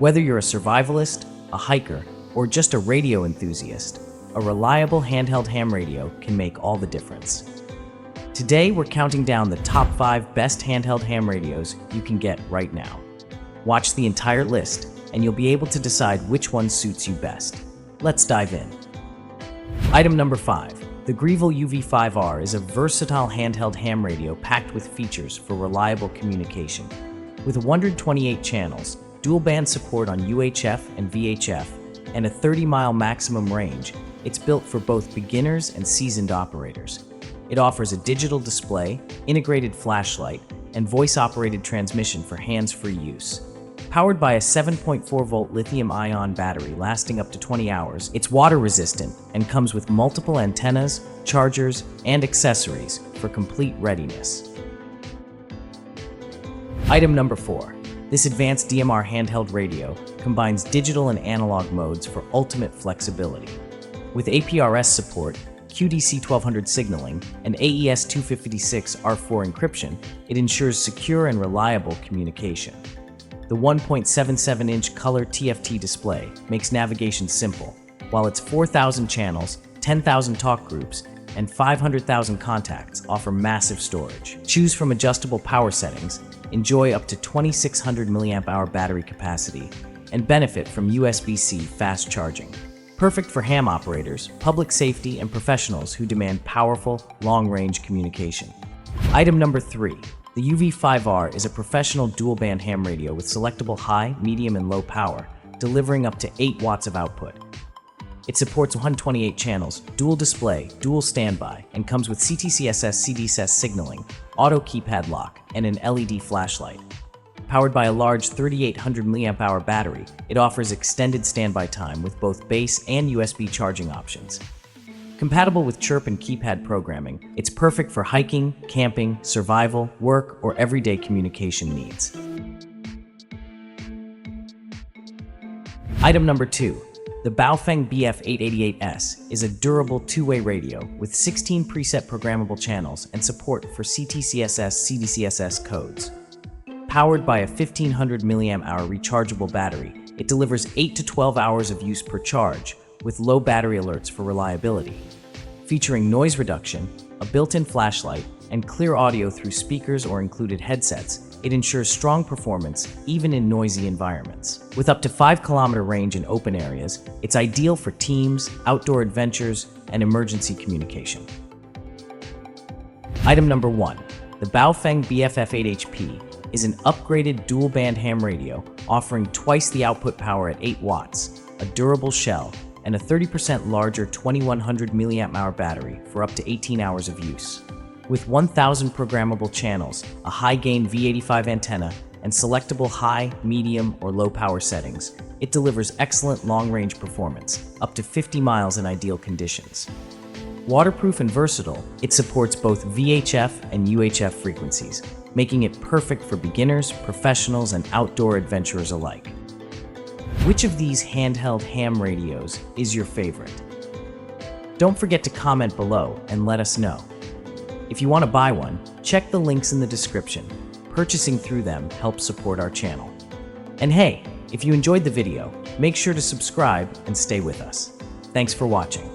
Whether you're a survivalist, a hiker, or just a radio enthusiast, a reliable handheld ham radio can make all the difference. Today, we're counting down the top 5 best handheld ham radios you can get right now. Watch the entire list, and you'll be able to decide which one suits you best. Let's dive in. Item number 5. The Greevil UV5R is a versatile handheld ham radio packed with features for reliable communication. With 128 channels, dual band support on UHF and VHF, and a 30-mile maximum range, it's built for both beginners and seasoned operators. It offers a digital display, integrated flashlight, and voice-operated transmission for hands-free use. Powered by a 7.4-volt lithium-ion battery lasting up to 20 hours, it's water-resistant and comes with multiple antennas, chargers, and accessories for complete readiness. Item number 4. This advanced DMR handheld radio combines digital and analog modes for ultimate flexibility. With APRS support, QDC 1200 signaling, and AES 256 R4 encryption, it ensures secure and reliable communication. The 1.77-inch color TFT display makes navigation simple, while its 4,000 channels, 10,000 talk groups, and 500,000 contacts offer massive storage. Choose from adjustable power settings, enjoy up to 2,600 mAh battery capacity, and benefit from USB-C fast charging. Perfect for ham operators, public safety, and professionals who demand powerful, long-range communication. Item number 3. The UV5R is a professional dual-band ham radio with selectable high, medium, and low power, delivering up to 8 watts of output. It supports 128 channels, dual display, dual standby, and comes with CTCSS/CDSS signaling, auto keypad lock, and an LED flashlight. Powered by a large 3,800 mAh battery, it offers extended standby time with both base and USB charging options. Compatible with chirp and keypad programming, it's perfect for hiking, camping, survival, work, or everyday communication needs. Item number 2. The Baofeng BF888S is a durable two-way radio with 16 preset programmable channels and support for CTCSS/CDSS codes. Powered by a 1,500 mAh rechargeable battery, it delivers 8 to 12 hours of use per charge, with low battery alerts for reliability. Featuring noise reduction, a built-in flashlight, and clear audio through speakers or included headsets, it ensures strong performance even in noisy environments. With up to 5-kilometer range in open areas, it's ideal for teams, outdoor adventures, and emergency communication. Item number 1. The Baofeng BFF8HP is an upgraded dual-band ham radio offering twice the output power at 8 watts, a durable shell, and a 30% larger 2,100 mAh battery for up to 18 hours of use. With 1,000 programmable channels, a high-gain V85 antenna, and selectable high, medium, or low-power settings, it delivers excellent long-range performance, up to 50 miles in ideal conditions. Waterproof and versatile, it supports both VHF and UHF frequencies, making it perfect for beginners, professionals, and outdoor adventurers alike. Which of these handheld ham radios is your favorite? Don't forget to comment below and let us know. If you want to buy one, check the links in the description. Purchasing through them helps support our channel. And hey, if you enjoyed the video, make sure to subscribe and stay with us. Thanks for watching.